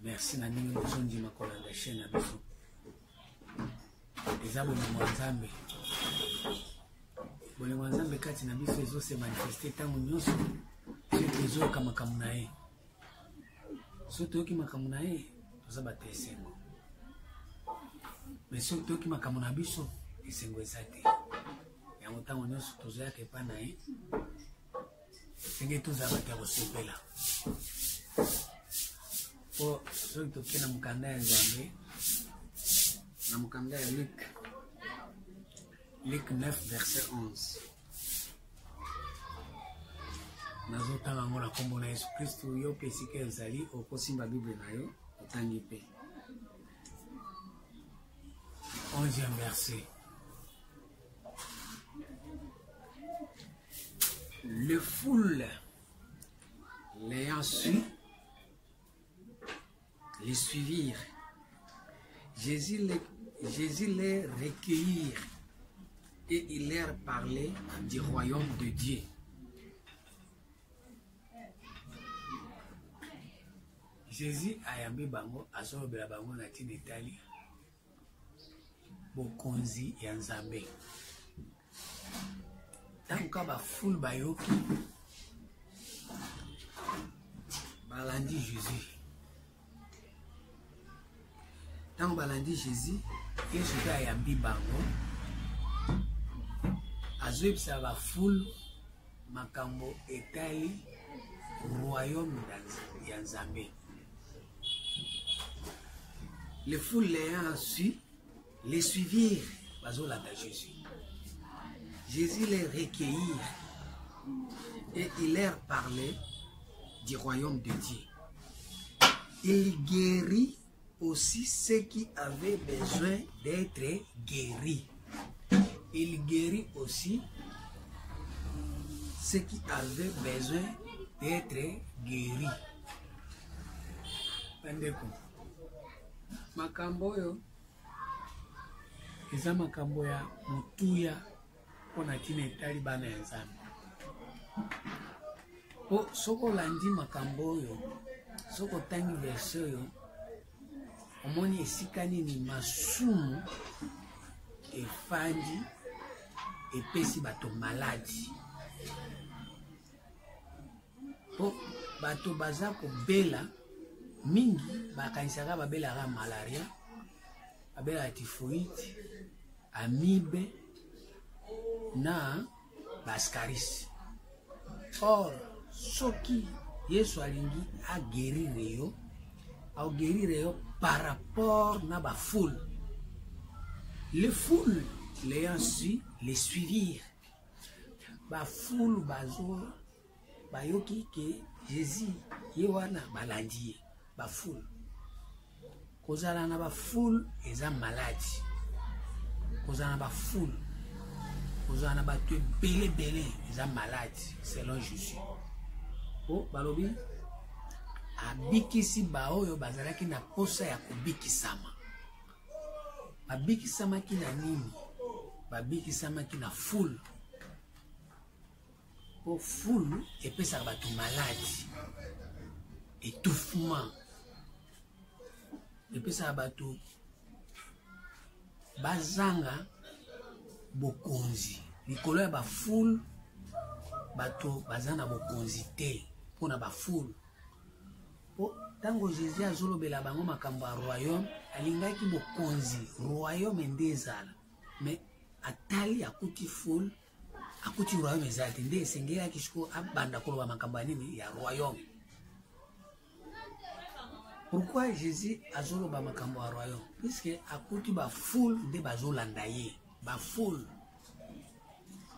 Merci na ndenge bozondi makola la chaîne à biso. Les abonnés Nzambe. Bolingo Nzambe kati na biso ezo se manifester tango nyonso. C'est ezo kama kamunae. Soto ki makamunae toza batesengo. Mais soto ki makamuna biso esengo ezate. Yango tango nyonso tozoya ke pa nae. Senge toza bata kosepela. Po soki toke na mukanda ya Nzambe na mukanda ya Luc 9 verset 11 nazotanga ngo na kombo na Yesu Kristo yo pe esika ezali okosimba Bible na yo otangi pe 11e verset. Le foule l'ayant su les suivirent. Jésus les recueillit et il leur parlait du royaume de Dieu. Jésus a yambi bango azobela bango na tina Italie bokonzi ya Nzambe. Tanka ba foule bayoki balandi Jésus. Tant balandi Jésus, Jésus a yambi bango, azwebisa ba foule makambo etali royaume ya Nzambe. Les foules l'ayant su, les suivirent, bazolanda Jésus. Jésus les recueillit et il leur parlait du royaume de Dieu. Il guérit aussi ceux qui avaient besoin d'être guéris. Il guérit aussi ceux qui avaient besoin d'être guéris. Pendeko. Makambo yo. Eza makambo ya mutuya pona tina etali bana ya Nzambe. Po soko landi makambo yo, soko tangi verset yo, omoni esika nini masumu efandi epesi bato maladi. Po bato baza kobela mingi bakanisaka babelaka malaria, babelaka typhoïde, amibe na bascaris. Or soki Yesu alingi aguerire yo, aguerire yo par rapport na ba foule. Les foules l'ayant su, les suivirent. Ba foule bazo bayoki ke Jésus yewana balandi ba foule. Kozala na ba foule eza maladi. Kozala na ba foule. Kozala na ba te belé eza maladi selon Jésus. Oh balobi abikisi baoyo bazalaki na posa ya kubikisama. Babikisama ki na nini? Babikisama ki na foule. Po foule epesa bato maladi. Étouffement. Epesa bato bazanga bokonzi. Likolo ya ba foule bato bazana bokonzi te pona ba foule. Po tango Jésus azolobela bango makambo ya royaume alingaki bokonzi royaume ndezala mais atali akuti foule akuti royaume ezate nde esengela kishiko abanda koloba makambo ya nini ya royaume. Pourquoi Jésus azoloba makambo ya royaume? Puisque akuti ba foule nde bazolanda ye ba foule.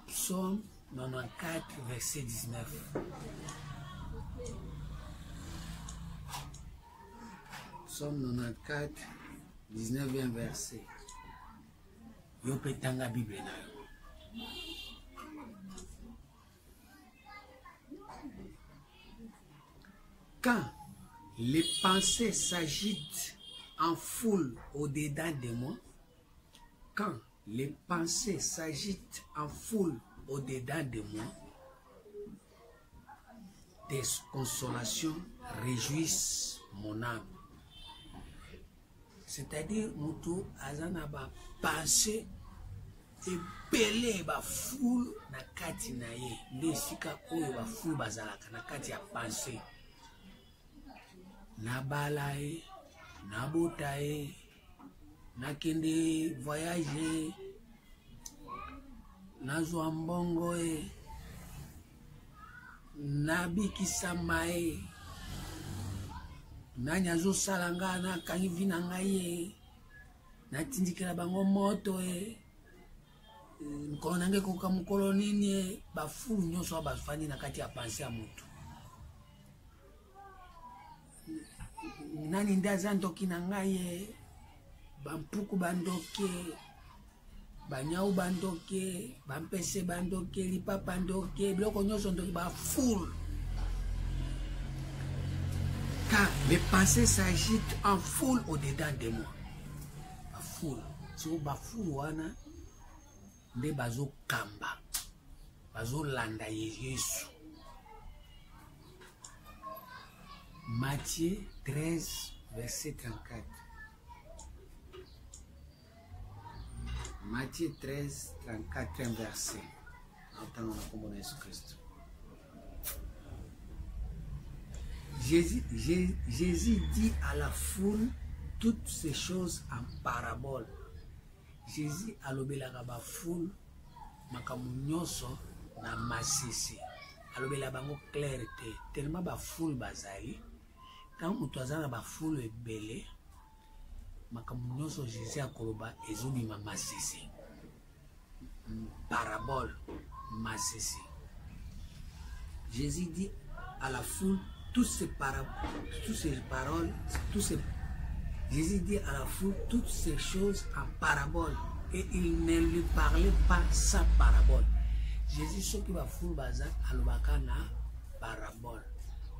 Psaume 94 verset 19. Psaume 94 19e verset. Yo petanga Bible na yo. Quand les pensées s'agitent en foule au-dedans de moi, quand les pensées s'agitent en foule au-dedans de moi, des consolations réjouissent mon âme. c'est-à-dire mutu azana ba pensée ebele ba foule na kati na ye nde esika oyo ba foule bazalaka na kati ya pensée na bala ye na bota ye na kende voyage na zwa mbongo ye na bikisama ye nani azosala nga na kangi vi na ngai ye natindikela bango moto ye nkolo nange koka mokolo nini ye bafulu nyonso bazofandi na kati ya panse ya motu nani nde aza ndoki na ngai ye bampuku bandoke banyau bandoke bampese bandoke lipapa ndoke biloko nyonso ndoki bafulu. Car mes pensées s'agitent en foule au-dedans de moi. La foule. Si vous foule wana nde bazo kamba. Bazo landa Yesu. Matthieu 13, verset 34. Matthieu 13, 34, un verset. Entendons la commune de Jésus-Christ. Jésus dit à la foule toutes ces choses en parabole. Jésus a lobelaka ba foule makambo nyonso na masisi. Alobela bango clair te. Tellement ba foule bazali. Quand mutu aza na ba foule ebele makambo nyonso Jésus akoloba ezobima masisi. Parabole masisi. Jésus dit à la foule Jésus dit à la foule toutes ces choses en parabole et il ne lui parlait pas sans parabole. Jésus ce qui va foule baza alobaka na parabole.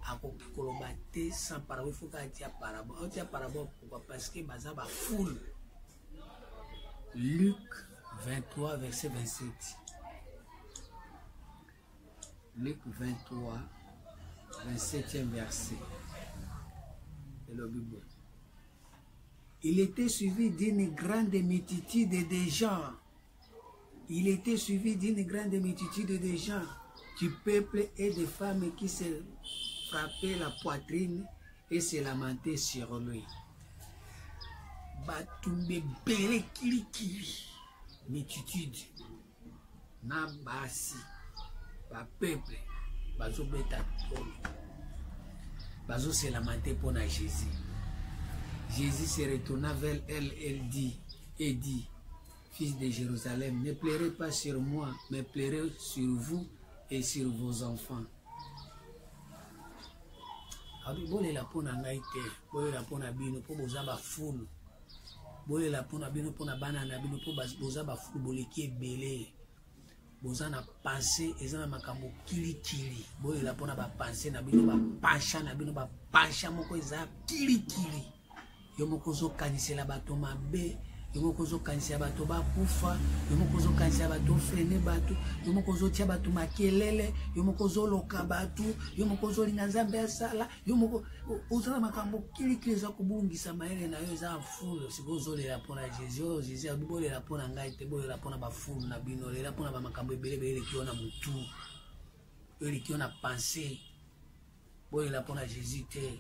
Akoki koloba te sans parabole, il faut qu'il y ait parabole. Il y a parabole pourquoi? Parce que baza ba foule. Luc 23 verset 27. Luc 23 27e verset de la Bible. Il était suivi d'une grande multitude de gens. Il était suivi d'une grande multitude de gens, du peuple et des femmes qui se frappaient la poitrine et se lamentaient sur lui. Batumbe bere kili kili. Multitude. Na basi. Ba peuple. Bazo beta tolo. Bazo se lamenter pour na Jésus. Jésus se retourna vers elle et dit, fils de Jérusalem, ne pleurez pas sur moi, mais pleurez sur vous et sur vos enfants. Bole la pona ngai te, bole la pona bino po boza ba fulu. Bole la pona bino pona bana na bino po boza ba fulu boleki ebele. Boza na pensée eza na makambo kili kili. Bole la pona ba pensée na bino ba pancha na bino ba pancha moko eza kili kili. Yo moko zo kanisela bato mabe, yo moko zo kanisela bato ba kufa, yo moko zo kanisela bato frene bato, yo moko zo tia bato makelele, yo moko zo loka bato, yo moko zo linga nzambe asala, yo moko ozala makambo kili kili za kubungisa maele na yo za fulu. Siko zo lela pona Jésus, Jésus abibole la pona ngai te, bole la pona ba fulu na bino, lela pona ba makambo ebele bele kiona mutu. Ele kiona pensée. Bole la pona Jésus te,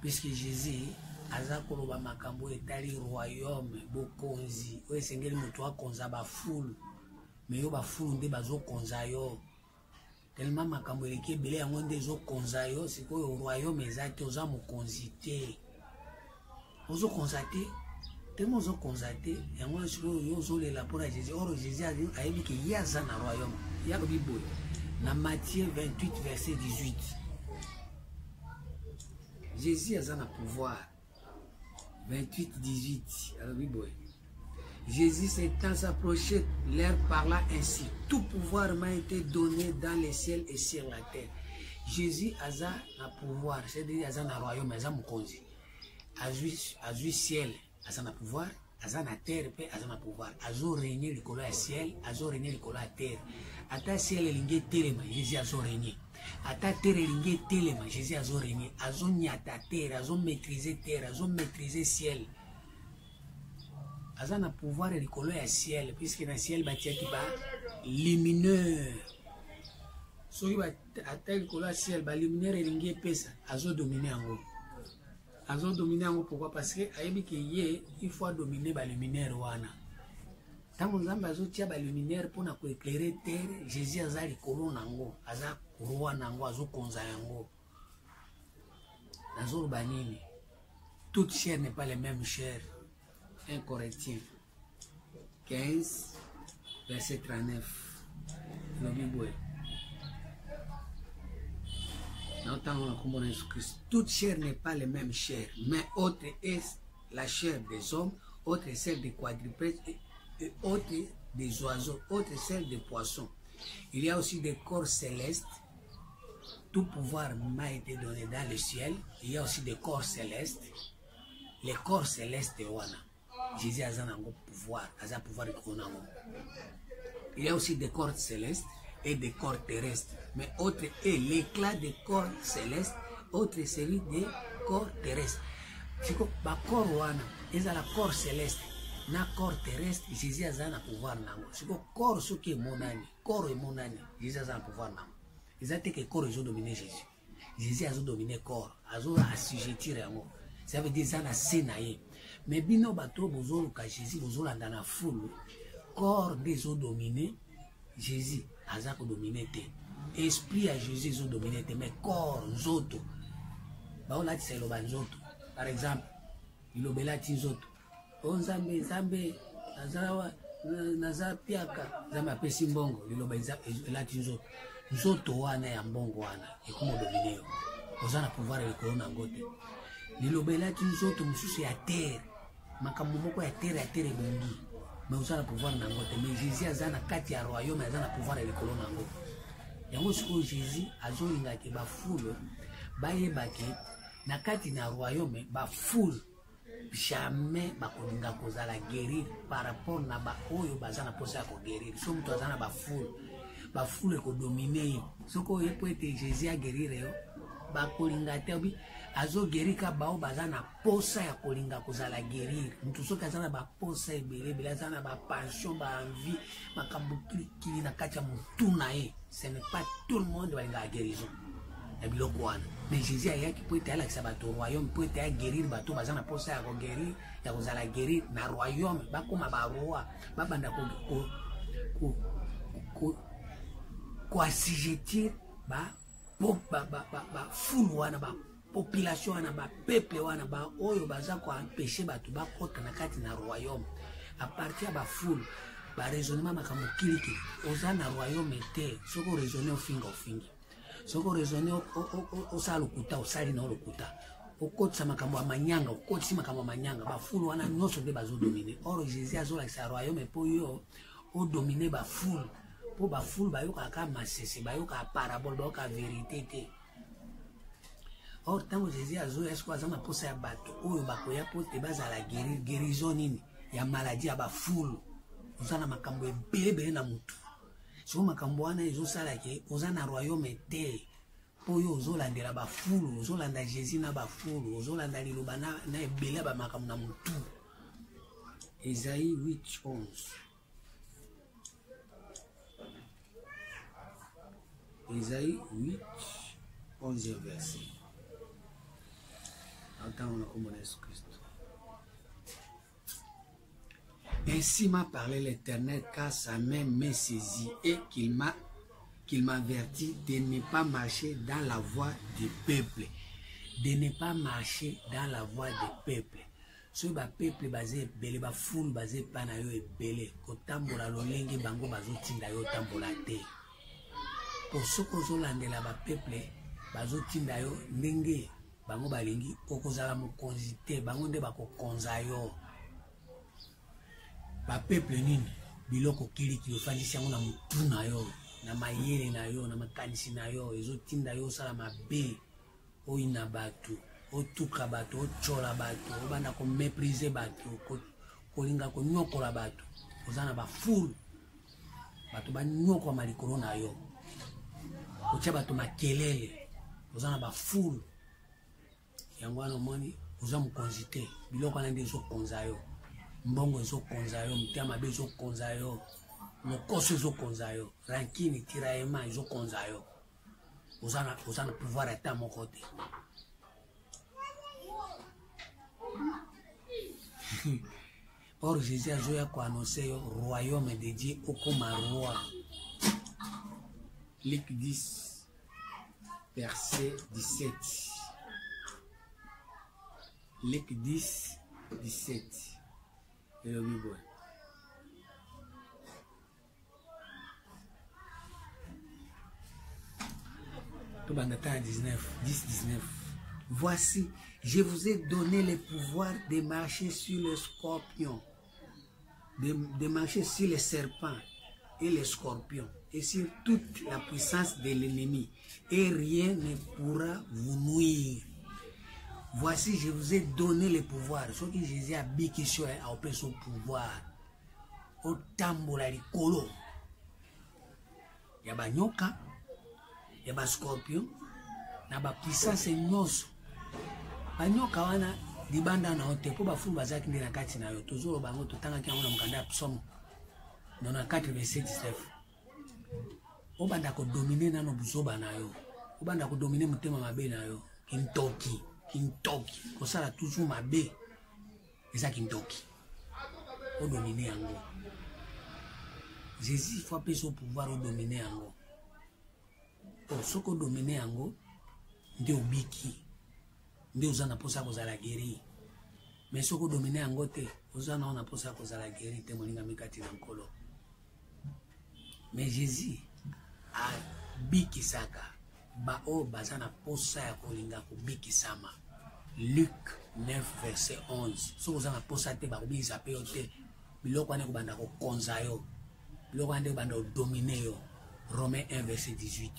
puisque Jésus aza koloba makambo etali royaume bokonzi oyo esengeli moto akonza bafulu me yo bafulu nde bazokonza yo tellement makambo eleki ebele yango nde ezokonza yo sikoyo royaume eza te oza mokonzi te ozokonza te tellement ozokonza te yango sikoyo yo ozolela mpona Jésus oro Jésus ayebi ke ye aza na royaume yakobi boye na Matthieu 28 verset 18 Jésus aza na pouvoir 28-18. Alors, oui, boy. Jésus s'étant approché, leur parla ainsi. Tout pouvoir m'a été donné dans les ciels et sur la terre. Jésus a un pouvoir. C'est-à-dire qu'il a un royaume, il a un mokonzi. Azui ciel, il a un pouvoir. Il a un terre, il a un pouvoir. Azo régner le colo à ciel, azo régner le colo à terre. Ata ciel et l'ingé téléma, Jésus azo régner. Ata terre lingue telema Jésus azo régner azo nyata terre azo maîtriser ciel aza na pouvoir likolo ya ciel puisque na ciel batiaki ba lumineur soki ata likolo ya ciel ba lumineur elingi epesa azodomine yango pourquoi parce que ayebi ke ye il faut dominer ba lumineur wana ntango nzambe azotia ba lumineur mpona koéclairer terre jésus aza likolo nango aza roi nango azokonza yango nazoloba nini toute chair n'est pas les mêmes chair. 1 Corinthiens 15 verset 39 toute chair n'est pas les mêmes chair, mais autre est la chair des hommes, autre est celle des quadrupèdes, et autre des oiseaux, autre est celle des poissons. Il y a aussi des corps célestes. Tout pouvoir m'a été donné dans le ciel. Il y a aussi des corps célestes. Les corps célestes, Jésus a un pouvoir, il y a aussi des corps célestes et des corps terrestres. Mais autre est l'éclat des corps célestes, autre est celui des corps terrestres. C'est que le corps wana, il y a le corps céleste, na corps terrestre, Jésus a un pouvoir. C'est que le corps qui est monani, corps est monani, Jésus a un pouvoir. Ils ont dit que le corps est dominé Jésus. Jésus a dominé le corps, a assujetti vraiment. Ça veut dire que ça a sénaï. Mais bino bato bozolo ka Jésus bozolo dans la foule. Corps des eaux dominé Jésus a dominé te. Esprit à Jésus ils ont dominé te, mais corps nzoto. Ba on a dit lo banzoto. Par exemple, il obela tinzoto. On zambe azarawa naza piaka zama pesi mbongo il obela tinzoto. Nzoto wana ya mbongo wana ekumo dominé yo. Ozana pouvoir le corona ngote. Lilobela tinzoto mususu ya terre makambo moko ya terre bongi mais osala pouvoir nango te mais Jésus aza na kati ya royaume aza na pouvoir likolo nango yango sikoyo Jésus azolingaki bafoule bayebaki na kati na royaume bafoule jamais bakolinga kozala guérir par rapport na baoyo baza na posa ya koguérir so moto aza na bafoule ekodomine ye soko ye po ete Jésus aguérir yo bakolinga te obi azo guérika bao bazana posa ya kolinga kozala guérir mutu soki azana ba posa ebele azana ba passion ba envie makambo kili na kati ya mutu na ye ce n'est pas tout le monde balinga guérison ya biloko wana mais Jésus ayaki po ete alakisa bato royaume po ete aguérir bato bazana posa ya koguérir ya kozala guérir na royaume bakoma baroi babanda ko assujettir ba foule wana ba population wana ba peuple wana ba oyo baza ko empêcher bato ba kota na kati na royaume à partir ba foule ba raisonnement makambo kiliki oza na royaume te soko raisonner ofingi soko raisonner o sala lokuta o sali na lokuta o kotsa makambo amanyanga o kotsi makambo amanyanga ba foule wana nyonso de bazo dominer or Jésus azola sa royaume po yo o dominer ba foule po ba foule ba yoka ka masese ba yoka parabole ba yoka vérité te. Or tango Jésus azoya esko azama posa ya bato oyo bakoya po te bazala guérison nini ya maladie ya ba foule ozana makambo ebele na mutu so makambo wana ezosala ke ozana royaume te po yo ozolandela ba foule ozolanda Jésus na ba foule ozolanda liloba na ebele ba makambo na mutu. Isaïe 8:11 Isaïe 8, 11 verset. Entends-le comme Christ. Ainsi m'a parlé l'Éternel, car sa main m'est saisie et qu'il m'avertit de ne pas marcher dans la voie des peuples. De ne pas marcher dans la voie des peuples. So ba peuple basé belé ba foule basé pana yo ebele kotambola lolenge bango bazotinda yo tambola te. Pour ce que zolandela ba peuple bazotinda yo ndenge bango balingi okozala mokonzi te bango nde bakokonza yo. Ba peuple nini biloko kiliki ofandisi yango na mutu na yo na mayele na yo na makanisi na yo ezotinda yo osala mabe oyina bato otuka bato ochola bato obanda ko mépriser bato kolinga ko nyokola bato ozana ba foule bato ba nyoko malikolo na yo otia bato makelele ozana ba foule yango wana moni oza mokonzi te biloko wana nde ezokonza yo mbongo ezokonza yo, motema mabe ezokonza yo, lokoso ezokonza yo, rankini tiraillement ezokonza yo, oza na pouvoir ata moko te. Or Jésus azoya koannonce yo royaume de Dieu okoma roi. Luc 10 verset 17. Luc 10 17. Et le Bible. Tout le monde 10-19. Voici, je vous ai donné le pouvoir de marcher sur les scorpions, de marcher sur les serpents et les scorpions, et sur toute la puissance de l'ennemi, et rien ne pourra vous nuire. Voici, je vous ai donné le pouvoir. Ce que Jésus a biki sur a opéré son pouvoir. Au tambola likolo. Il y a ba nyoka, il y a ba scorpion, il y a ba puissance nyonso. Ba nyoka wana dibanda na hote po ba fu bazaki ndina kati na yo. Tozolo bango totanga ki ngona mukanda psomo. 94 verset 19. Obanda ko dominer nano buzoba na yo. Obanda ko dominer mutema mabe na yo. Kintoki. Kosala toujours mabe. Eza kintoki. O dominer yango. Jésus faut appeler son pouvoir au dominer yango. O soko dominer yango nde obiki. Nde ozana posa kozala guéri. Mais soko dominer yango te, ozana ona posa kozala guéri te moninga mikati na nkolo. Mais Jésus a bikisaka ba o bazana posa ya kolinga kubikisama. Luc 9 verset 11. So ozana posa te ba kubikisa pe yo te. Biloko ane kubanda ko konza yo. Biloko ane kubanda ko dominer yo. Romains 1 verset 18.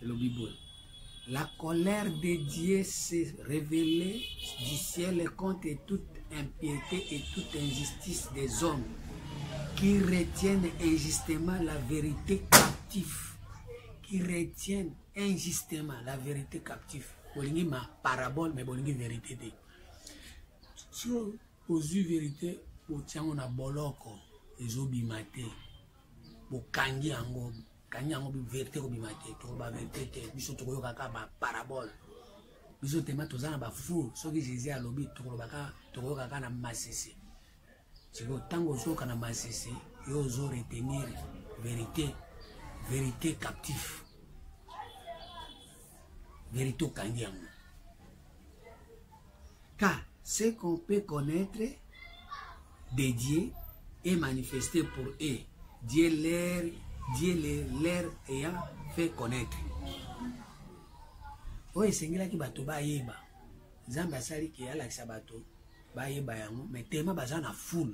Le Bible. La colère de Dieu s'est révélée du ciel contre toute impiété et toute injustice des hommes qui retiennent injustement la vérité captive. Qui retiennent injustement la vérité captive. Bolingi ma parabole, mais bolingi vérité de. Si vous avez vérité, vous tiens on a boloko, les obimate, vous kangi ango. Kanyango bi vérité ko bimate to ba vérité te biso to ko kaka ba parabole biso tema to zana ba fou soki Jésus a lobi to ko baka to ko kaka na masisi siko tango zo kana masisi yo zo retenir vérité captif vérité kanyango car ce qu'on peut connaître de Dieu est manifesté pour eux. Dieu leur ayant fait connaître. Oye sengela ki bato ba yeba. Zamba sali ki ala kisabato ba yeba yango mais tema bazana full.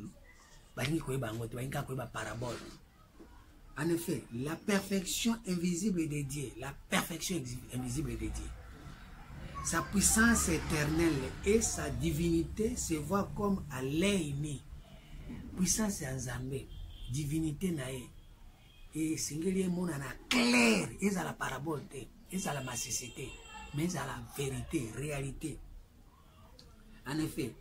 Ba ngi ko yeba ngo te ba ngi ko yeba parabole. En effet, la perfection invisible de Dieu, la perfection invisible de Dieu. Sa puissance éternelle et sa divinité se voient comme à l'œil nu. Puissance en Zambé, divinité nae. Et singeli mona na clair, et à la parabole, et à la massicité, mais à la vérité, réalité. En effet,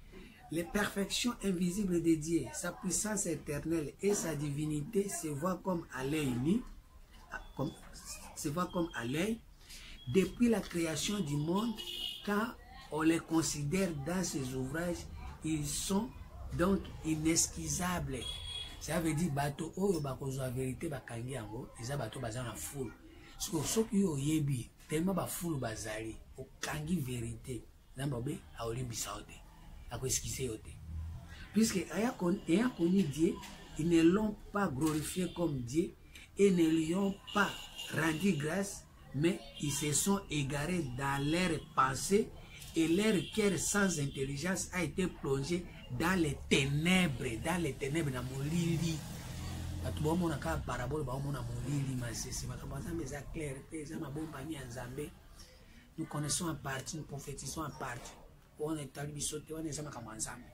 les perfections invisibles de Dieu, sa puissance éternelle et sa divinité se voient comme à l'œil nu, se voient comme à l'œil, depuis la création du monde, quand on les considère dans ses ouvrages, ils sont donc inesquisables. Ça veut dire bateau oyo bakozo la vérité bakangi yango eza bateau bazana full soki yo yebi tellement ba full bazali okangi vérité zambabe aolimbisa ote akoeskise yote puisque ayant connu Dieu ils ne l'ont pas glorifié comme Dieu et ne lui ont pas rendu grâce mais ils se sont égarés dans leurs pensées et leur cœur sans intelligence a été plongé dans les ténèbres na molili. Batu ba mona ka parabole ba mona molili masisi bakabanza meza clair pe za mabomba mi nzambe. Nous connaissons en partie, nous prophétisons en partie. On est talibisote on est makambo nzambe.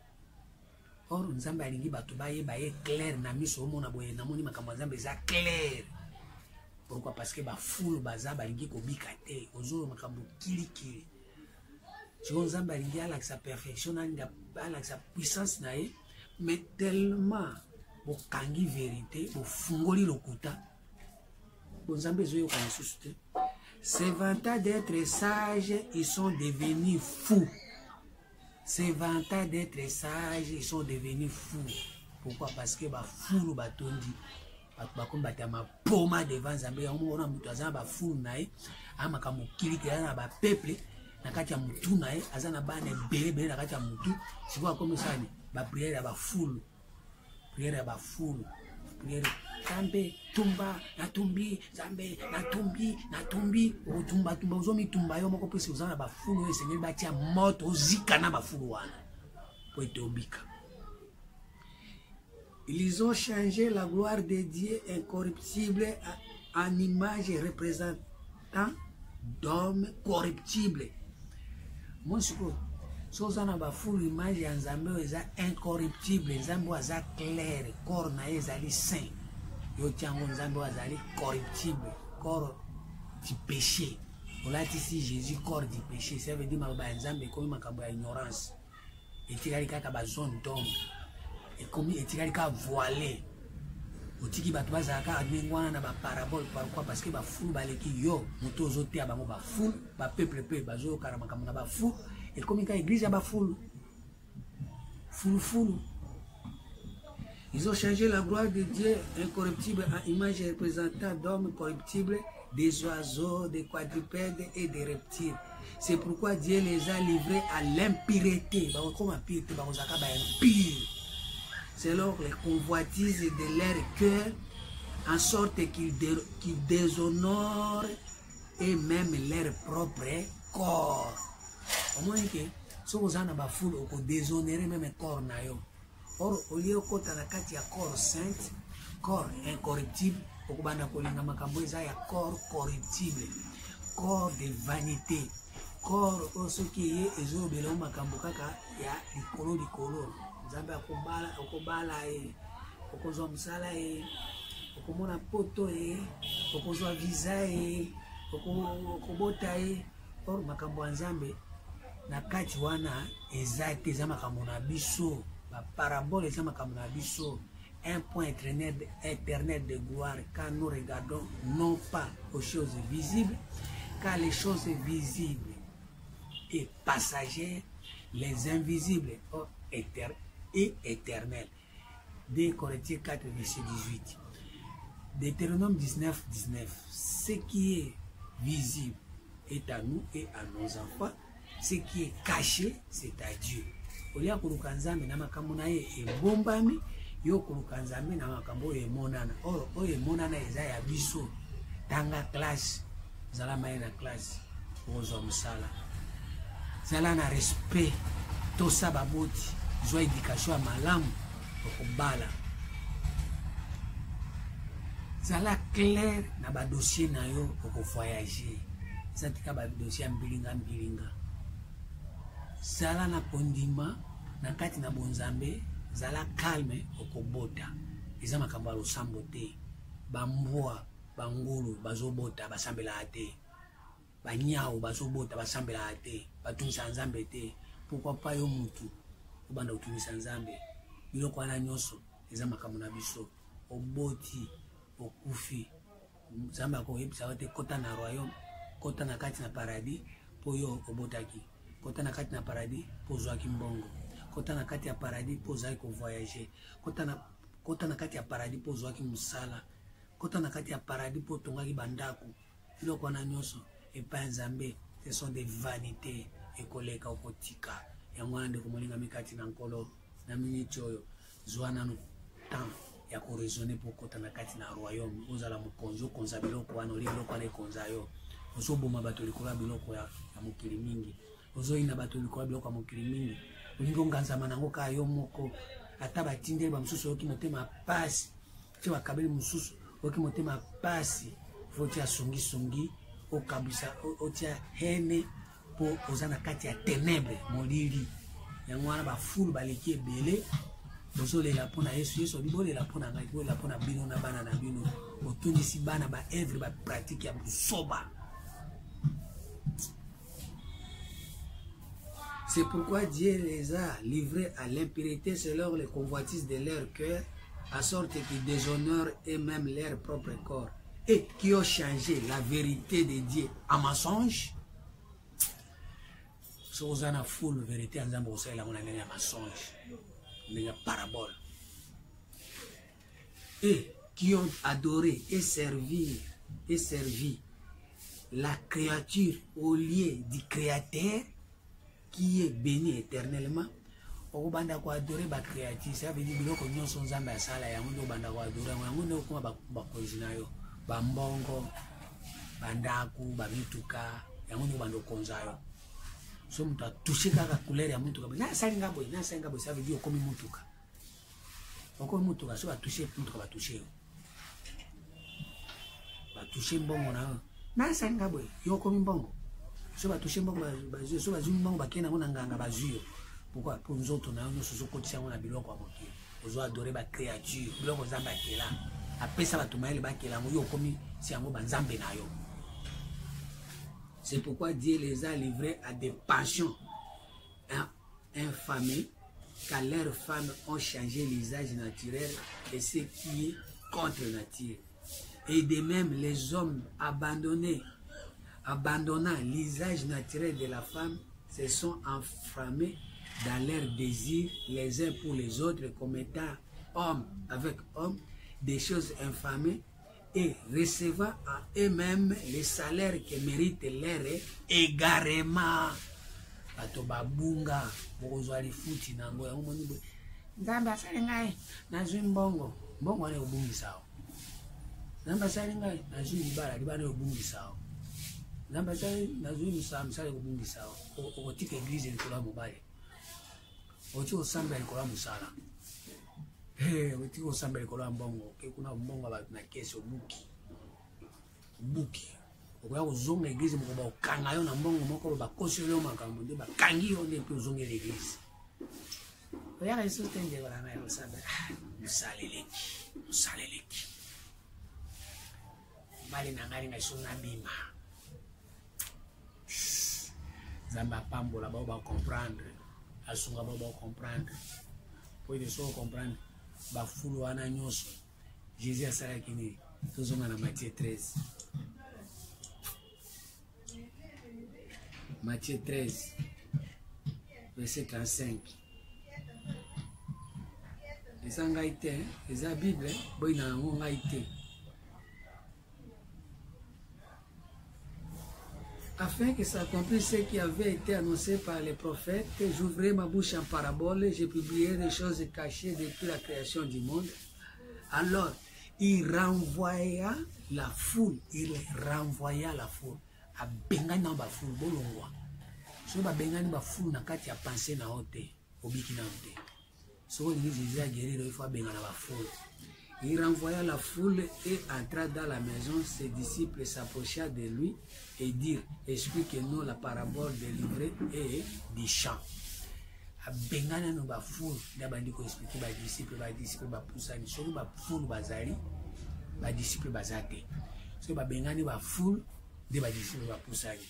Or nzambe alingi batu ba ye clair na miso mona boye na moni makambo nzambe za clair. Pourquoi? Parce que ba foule baza balingi kobika te ozolo makambo kilikili. Si on zamba balingi ala sa perfection ala sa puissance na ye, mais tellement bo kangi vérité bo fungoli lokuta. Bon zamba zoyo kana susute. Se vantant d'être sages, ils sont devenus fous. Se vantant d'être sages, ils sont devenus fous. Pourquoi? Parce que ba foule batondi bakomi batama poma devant Nzambe yango ona mutu azana ba foule nae amaka mokili ke na ba peuple na kati ya mutu nae azana bana bele na kati ya mutu siko akomi sani ba prière ya ba foule, prière ya ba foule, prière Nzambe tumba na tumbi, Nzambe na tumbi o tumba ozomi tumba yo moko pesi ozana ba foule esengeli batia moto ozika na ba foule wana po ete obika. Ils ont changé la gloire de Dieu incorruptible en image représentant d'hommes corruptibles. Moi, je suis en full image en Nzambe eza incorruptible, Nzambe eza clair, corps na ezali saint. Yo tiango Nzambe ezali corruptible, corps du péché. On l'a dit ici Jésus corps du péché, ça veut dire que Nzambe comme makambo ya ignorance. Et tikali kaka ba zone d'homme. Et comme il est voilé, au tiki batouazaka admingwana na ba parabole. Pourquoi? Parce que ba foule baleki yo moto zote abango ba foule ba peuple pe bazo karama kamuna ba foule et comme il église ya ba foule foule. Ils ont changé la gloire de Dieu incorruptible en image représentant d'hommes corruptibles, des oiseaux, des quadrupèdes et des reptiles. C'est pourquoi Dieu les a livrés à l'impureté. Bah comme impureté, bah ozaka ba impure. Selon les convoitises de leur cœur, en sorte qu'ils déshonorent et même leur propre corps. Au moins que si vous avez un foule, vous déshonorez même le corps. Or, au lieu de y a corps saint, corps incorruptible, vous avez un corps corruptible, corps de vanité, corps ce qui est likolo. Nzambe akobala okozwa musala okomona poto okozwa visa okobota or makambo ya Nzambe na kati wana ezate za makambo na biso ba parabole za makambo na biso un point éternel de gloire quand nous regardons non pas aux choses visibles car les choses visibles et passagères, les invisibles et éternel. 2 Corinthiens 4, verset 18. Deutéronome 19, 19. Ce qui est visible est à nous et à nos enfants. Ce qui est caché, c'est à Dieu. Olia kuluka Nzambe na makambo na ye ebombami, yo kuluka Nzambe na makambo emonana. Or oyo emonana eza ya biso. Tanga classe, zala maye na classe, ozwa musala. Zala na respect, tosa baboti. Zwa éducation à malamu okobala zala clair na ba dossier na yo oko voyager zatika ba dossier mbilinga zala na kondima na kati na bonzambe zala calme okobota eza makambo ya losambo te bambwa bangulu bazobota basambela ate banyao bazobota basambela ate batumisa Nzambe te. Pourquoi pas yo mutu obanda utumisa Nzambe biloko wana nyonso eza makambo na biso oboti okufi Nzambe akoyebisa te kota na royaume kota na kati na paradis po yo obotaki kota na kati na paradis po zwaki mbongo kota na kati ya paradis po zaki ko voyager kota na kati ya paradis po zwaki musala kota na kati ya paradis po tongaki bandako biloko wana nyonso epa Nzambe ce sont des vanités ekoleka okotika yango ande komolinga mikati na nkolo na miniti oyo zwana no temps ya ko raisonner pour kota na kati na royaume ozala mukonzo konza biloko wana oli biloko wana konza yo ozoboma bato likola biloko ya mokili mingi ozoyina bato likola biloko ya mokili mingi olingo nganzama nango ka yo moko ata batindeli ba mususu oki motema pasi ti bakabeli mususu oki motema pasi foti ya songi okabisa otia hene po ozana kati ya ténèbres molili yango wana ba foule baleki ebele bozolela mpona yesu yesu abi bolela mpona ngai bolela mpona bino na bana na bino botungisi bana baevre bapratike ya bosoba. C'est pourquoi Dieu les a livrés à l'impurité selon les convoitises de leur cœur, à sorte qu'ils déshonorent eux-mêmes leur propre corps, et qui ont changé la vérité de Dieu en mensonge. Si vous avez une foule de vérité, vous avez un mensonge, une parabole. Et qui ont adoré et servi la créature au lieu du Créateur, qui est béni éternellement. Au banda ko adorer ba créature, ça veut dire biloko nyonso nzambe asala yango ndo banda ko adorer yango ndo ko ba konzina yo ba mbongo bandaku ba mituka yango ndo bando konza yo. So mutu toucher kaka couleur ya mutuka na salinga boy ça veut dire comme mutuka. Oko mutuka so ba toucher mutuka ba toucher yo. Ba toucher mbongo na salinga boy yo comme mbongo. So ba toucher mbongo ba so ba zumi mbongo ba kena ngona nganga ba zuyo. Pourquoi? Pour nous autres, nous sommes tous en biloko à moquer. Nous adoré ma créature. Biloko zamba kela. Après ça, tu m'as dit que la mouille comme si on va zambe na yo. C'est pourquoi Dieu les a livrés à des passions infamées, car leurs femmes ont changé l'usage naturel et ce qui est contre nature. Et de même, les hommes abandonnant l'usage naturel de la femme, se sont enflammés dans leurs désirs les uns pour les autres, commettant homme avec homme des choses infamées et recevant à eux-mêmes les salaires que méritent leur égarement. Bato babunga bokozwa lifuti nango yango moni bo nzambe asali ngai nazwi mbongo wana obungisa o nzambe asali ngai nazwi libala libana obungisa o nzambe asali nazwi misala obungisa o okotika eglise likolo ya mobali oti osambela likolo ya mosala oti osambela likolo ya mbongo ke kuna mbongo bato na kesi obuki okoya kozonga eglise moko bakokanga yo na mbongo moko bakoseli yo makambo nde bakangi yo nde mpe ozongela eglise oyaka yesu te ndekola ngai osambela mosaleleki mbali na ngai ngai so nabima nzambe apambola bao bacomprendre asunga bao bacomprendre po ete so comprendre bafulu wana nyonso jésus asalaki nini tozonga na Matthieu 13 Matthieu 13 verset 35 eza ngai te eza bible boyina yango ngai te afin que s'accomplisse ce qui avait été annoncé par les prophètes, j'ouvrirai ma bouche en parabole et je publierai des choses cachées depuis la création du monde. Alors, il renvoya la foule, à bengani na ba foule bolongwa. So ba bengani ba foule na kati ya pensée na ote, obiki na ote. So Jésus a guéri, il faut bengana ba foule. Il renvoya la foule et entra dans la maison. Ses disciples s'approchèrent de lui et dirent, explique-nous la parabole des livrets et des champs. Bengana no ba foule, d'abandi ko expliquer ba disciples ba poussani, so ba foule bazali, ba disciples bazate. So ba bengani ba foule, de ba disciples ba poussani.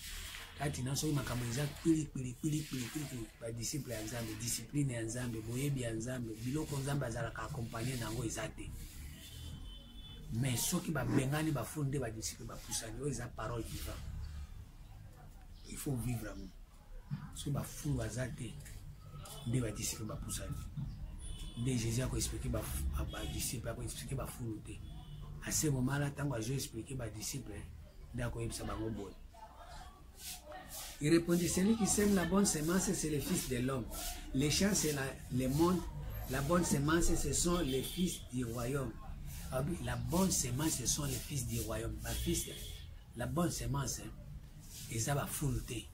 Kati na so makambo za pili ba disciples ya Nzambe, discipline ya Nzambe, boyebi ya Nzambe, biloko Nzambe azala ka accompagner nango ezate. Mais ceux qui bengani ba foule de ba disciples ba poussani, eux za parole vivante. Il faut vivre amour. Ceux ba foule bazate de ba disciples ba poussani. De Jésus a expliqué ba disciples, a expliqué ba foule te. À ce moment-là, tant que Jésus expliqué ba disciples, d'accord, il s'est bango bon. Il répondit, celui qui sème la bonne semence, c'est le Fils de l'homme. Les champs, c'est le monde. La bonne semence, ce sont les fils du royaume. Ah oui, la bonne semence, ce sont les fils du royaume. La bonne semence, c'est ça va fouler.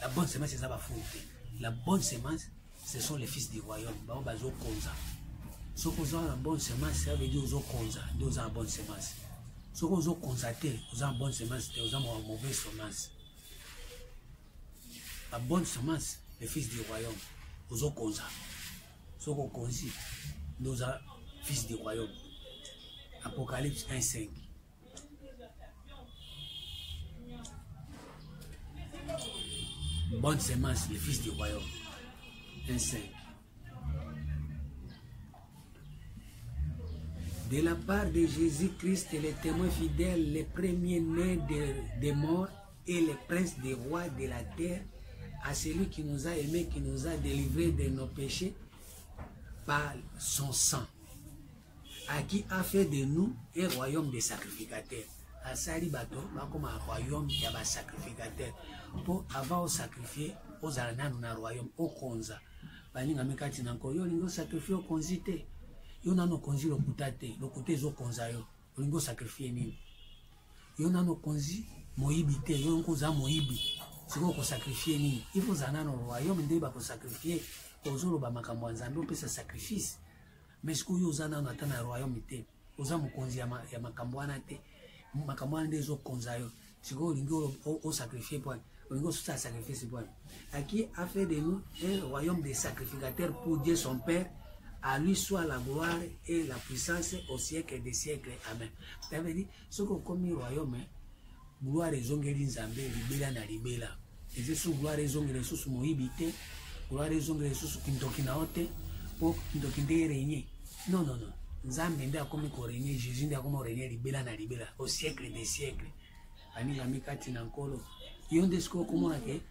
La bonne semence, c'est ça va fouler. La bonne semence, ce sont les fils du royaume. Si vous avez la bonne semence, ça veut dire que vous avez la bonne semence. Si vous avez constaté, vous avez la bonne semence, vous avez une mauvaise semence. La bonne semence, les fils du royaume, vous avez constaté. Si vous avez constaté, nous sommes fils du royaume. Apocalypse 1:5. Bonne semence, le fils du royaume. 1:5. De la part de Jésus-Christ, les témoins fidèles, les premiers-nés des morts et les princes des rois de la terre, à celui qui nous a aimés, qui nous a délivrés de nos péchés par son sang, à qui a fait de nous un royaume de sacrificateurs. À Sali Bato, comme un royaume qui a un sacrificateur. Pour avoir sacrifié aux Alanan, un royaume, au Konza. Baninga Mekati Nanko, yo lingo sacrifié au Konzite. Yo nano konzi le kutate, le côté zo konza yo. Yo lingo sacrifié nini. Yo nano konzi moibite, yo nko za moibi. Siko ko sacrifié nini. Il faut zanano royaume ndeba ko sacrifié. Ozolo ba makambo nzambe opesa sacrifice. Mais ce que yo zanano atana royaume te. Oza mukonzi ya makambo wana te. Makambo wana ndezo konza yo. Siko lingo o sacrifié point. Lingo ça sacrifice point. À qui a fait de nous un royaume de sacrificateurs pour Dieu son Père. À lui soit la gloire et la puissance au siècle des siècles. Amen. Ça veut dire, ce qu'on comme le royaume, gloire et zongeli nzambe, libela na libela. Et c'est sous gloire et zongeli sous moibité, gloire et zongeli sous kindokinaote, pour kindokinde régner. Non, non, non. Nzambe nda comme ko régner, Jésus nda comme régner libela na libela, au siècle des siècles. Ani la mikati na nkolo. Yonde sko komona ke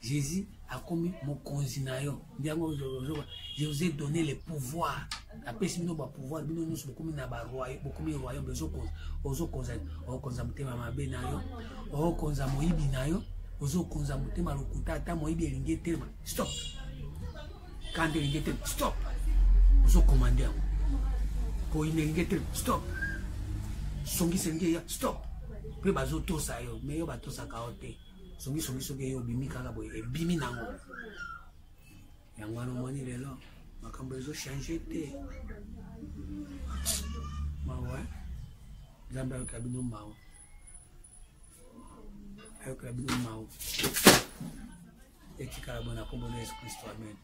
Jésus a commis mon consinayo. Je vous ai donné le pouvoir. Après, si nous avons le pouvoir, nous avons beaucoup de royaumes. Nous avons stop. Quand il stop. Vous avez commandé. Stop. Stop. Puis, vous avez tout ça. Mais vous avez tout ça. Songi yo bimi kaka boy e bimi nango yangwana moni lelo makambo ezo changer te mawa zamba yo kabino mawo ayo kabino mawo etika bona kombo na Yesu Kristo amen.